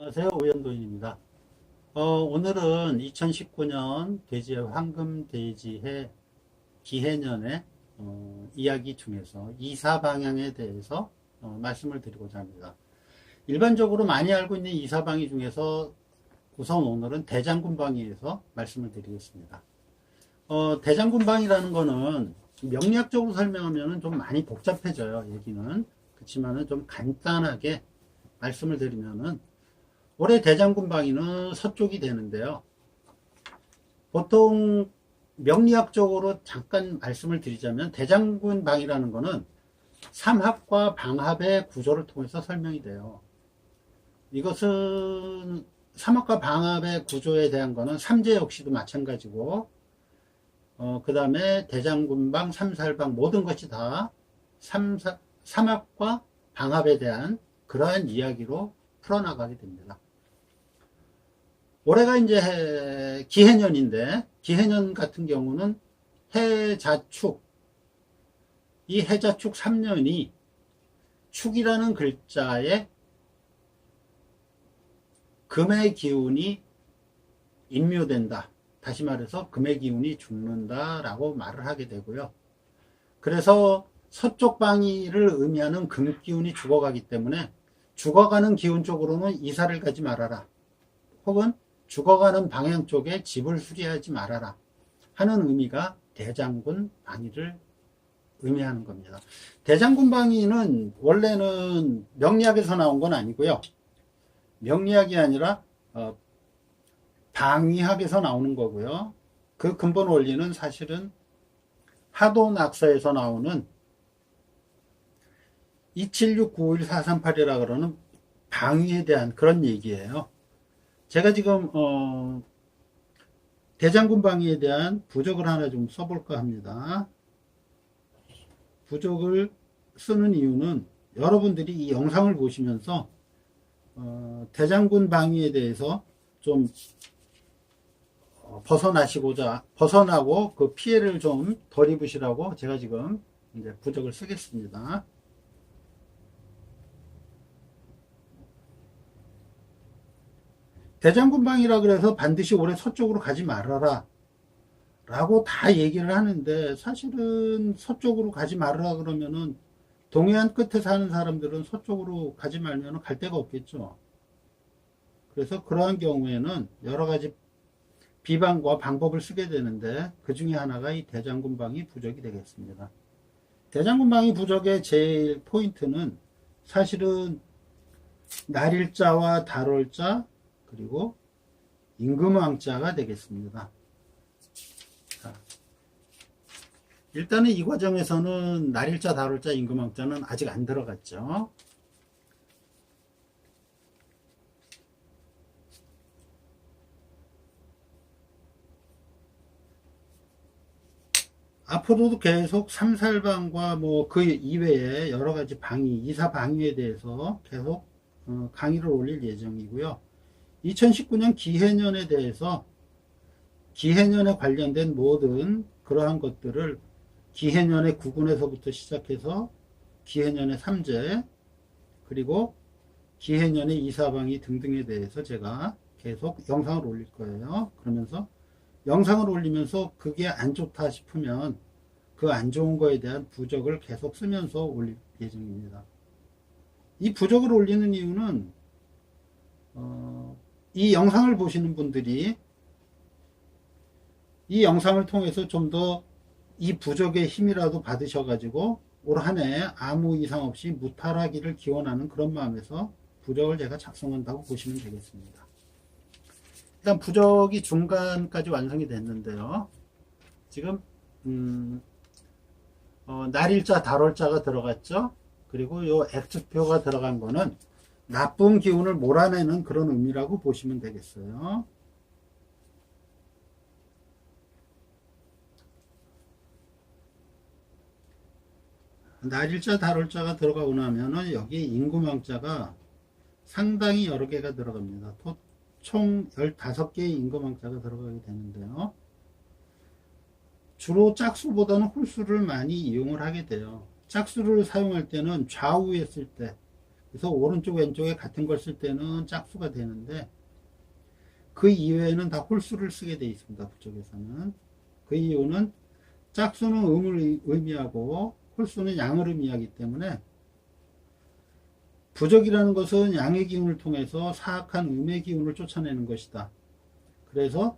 안녕하세요. 오연도인입니다. 오늘은 2019년 돼지의 황금돼지해 기해년의 이야기 중에서 이사 방향에 대해서 말씀을 드리고자 합니다. 일반적으로 많이 알고 있는 이사 방위 중에서 우선 오늘은 대장군방위에서 말씀을 드리겠습니다. 대장군방위라는 거는 명리학적으로 설명하면 좀 많이 복잡해져요. 얘기는. 그렇지만은 좀 간단하게 말씀을 드리면은 올해 대장군방위는 서쪽이 되는데요. 보통 명리학적으로 잠깐 말씀을 드리자면 대장군방위라는 것은 삼합과 방합의 구조를 통해서 설명이 돼요. 이것은 삼합과 방합의 구조에 대한 것은 삼재 역시도 마찬가지고 그 다음에 대장군방, 삼살방 모든 것이 다 삼합과 방합에 대한 그러한 이야기로 풀어나가게 됩니다. 올해가 이제 기해년인데, 기해년 같은 경우는 해자축, 이 해자축 3년이 축이라는 글자에 금의 기운이 인묘된다. 다시 말해서 금의 기운이 죽는다 라고 말을 하게 되고요. 그래서 서쪽 방위를 의미하는 금 기운이 죽어가기 때문에 죽어가는 기운 쪽으로는 이사를 가지 말아라. 혹은 죽어가는 방향 쪽에 집을 수리하지 말아라 하는 의미가 대장군 방위를 의미하는 겁니다. 대장군 방위는 원래는 명리학에서 나온 건 아니고요. 명리학이 아니라 방위학에서 나오는 거고요. 그 근본 원리는 사실은 하도낙서에서 나오는 276-951-438이라 그러는 방위에 대한 그런 얘기예요. 제가 지금 대장군 방위에 대한 부적을 하나 좀 써볼까 합니다. 부적을 쓰는 이유는 여러분들이 이 영상을 보시면서 대장군 방위에 대해서 좀 벗어나고 그 피해를 좀 덜 입으시라고 제가 지금 이제 부적을 쓰겠습니다. 대장군방이라 그래서 반드시 올해 서쪽으로 가지 말아라 라고 다 얘기를 하는데, 사실은 서쪽으로 가지 말아라 그러면은 동해안 끝에 사는 사람들은 서쪽으로 가지 말면 갈 데가 없겠죠. 그래서 그러한 경우에는 여러 가지 비방과 방법을 쓰게 되는데, 그 중에 하나가 이 대장군방위 부적이 되겠습니다. 대장군방위 부적의 제일 포인트는 사실은 날일자와 달월자 그리고 임금왕자가 되겠습니다. 자, 일단은 이 과정에서는 날일자, 달월자, 임금왕자는 아직 안 들어갔죠. 앞으로도 계속 삼살방과 뭐 그 이외에 여러 가지 방위, 이사 방위에 대해서 계속 강의를 올릴 예정이고요. 2019년 기해년에 대해서 기해년에 관련된 모든 그러한 것들을 기해년의 구군에서부터 시작해서 기해년의 삼재 그리고 기해년의 이사방위 등등에 대해서 제가 계속 영상을 올릴 거예요. 그러면서 영상을 올리면서 그게 안 좋다 싶으면 그 안 좋은 거에 대한 부적을 계속 쓰면서 올릴 예정입니다. 이 부적을 올리는 이유는 이 영상을 보시는 분들이 이 영상을 통해서 좀 더 이 부적의 힘이라도 받으셔가지고 올 한 해 아무 이상 없이 무탈하기를 기원하는 그런 마음에서 부적을 제가 작성한다고 보시면 되겠습니다. 일단 부적이 중간까지 완성이 됐는데요. 지금 날일자, 달월자가 들어갔죠. 그리고 요 X표가 들어간 거는 나쁜 기운을 몰아내는 그런 의미라고 보시면 되겠어요. 날일자, 달월자가 들어가고 나면은 여기 임금왕자가 상당히 여러 개가 들어갑니다. 총 15개의 임금왕자가 들어가게 되는데요. 주로 짝수보다는 홀수를 많이 이용을 하게 돼요. 짝수를 사용할 때는 좌우에 쓸 때, 그래서 오른쪽 왼쪽에 같은 걸 쓸 때는 짝수가 되는데 그 이외에는 다 홀수를 쓰게 되어 있습니다. 부적에서는. 그 이유는 짝수는 음을 의미하고 홀수는 양을 의미하기 때문에 부적이라는 것은 양의 기운을 통해서 사악한 음의 기운을 쫓아내는 것이다. 그래서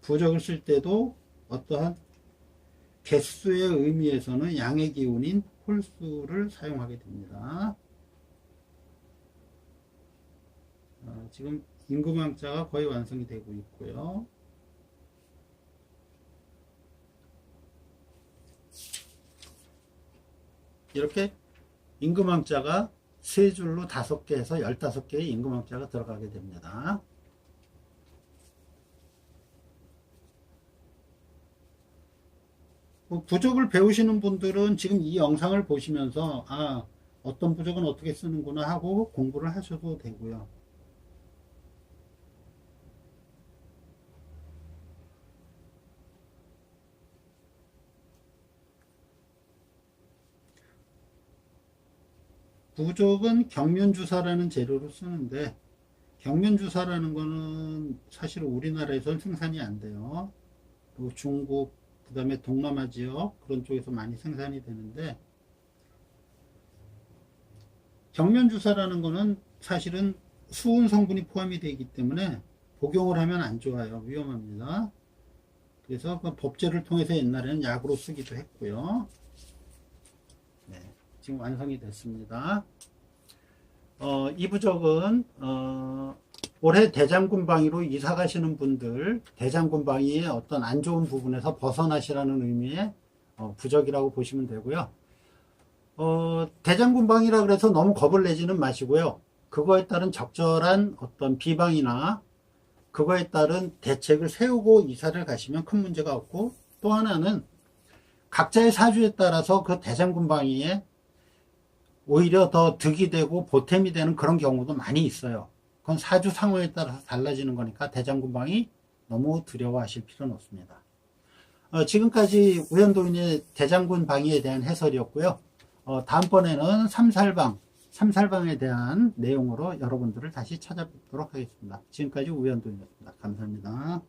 부적을 쓸 때도 어떠한 개수의 의미에서는 양의 기운인 홀수를 사용하게 됩니다. 지금 임금왕자가 거의 완성이 되고 있고요. 이렇게 임금왕자가 3줄로 5개 해서 15개의 임금왕자가 들어가게 됩니다. 부적을 배우시는 분들은 지금 이 영상을 보시면서 어떤 부적은 어떻게 쓰는구나 하고 공부를 하셔도 되고요. 부적은 경면주사라는 재료로 쓰는데 경면주사라는 거는 사실 우리나라에서는 생산이 안 돼요. 그리고 중국, 그 다음에 동남아 지역 그런 쪽에서 많이 생산이 되는데 경면주사라는 거는 사실은 수은 성분이 포함이 되기 때문에 복용을 하면 안 좋아요. 위험합니다. 그래서 그 법제를 통해서 옛날에는 약으로 쓰기도 했고요. 네, 지금 완성이 됐습니다. 이 부적은 올해 대장군방위로 이사 가시는 분들 대장군방위의 어떤 안 좋은 부분에서 벗어나시라는 의미의 부적이라고 보시면 되고요. 대장군방위라 그래서 너무 겁을 내지는 마시고요. 그거에 따른 적절한 어떤 비방이나 그거에 따른 대책을 세우고 이사를 가시면 큰 문제가 없고, 또 하나는 각자의 사주에 따라서 그 대장군방위에 오히려 더 득이 되고 보탬이 되는 그런 경우도 많이 있어요. 그건 사주 상호에 따라서 달라지는 거니까 대장군방위 너무 두려워하실 필요는 없습니다. 지금까지 우연도인의 대장군방위에 대한 해설이었고요. 다음번에는 삼살방에 대한 내용으로 여러분들을 다시 찾아뵙도록 하겠습니다. 지금까지 우연도인이었습니다. 감사합니다.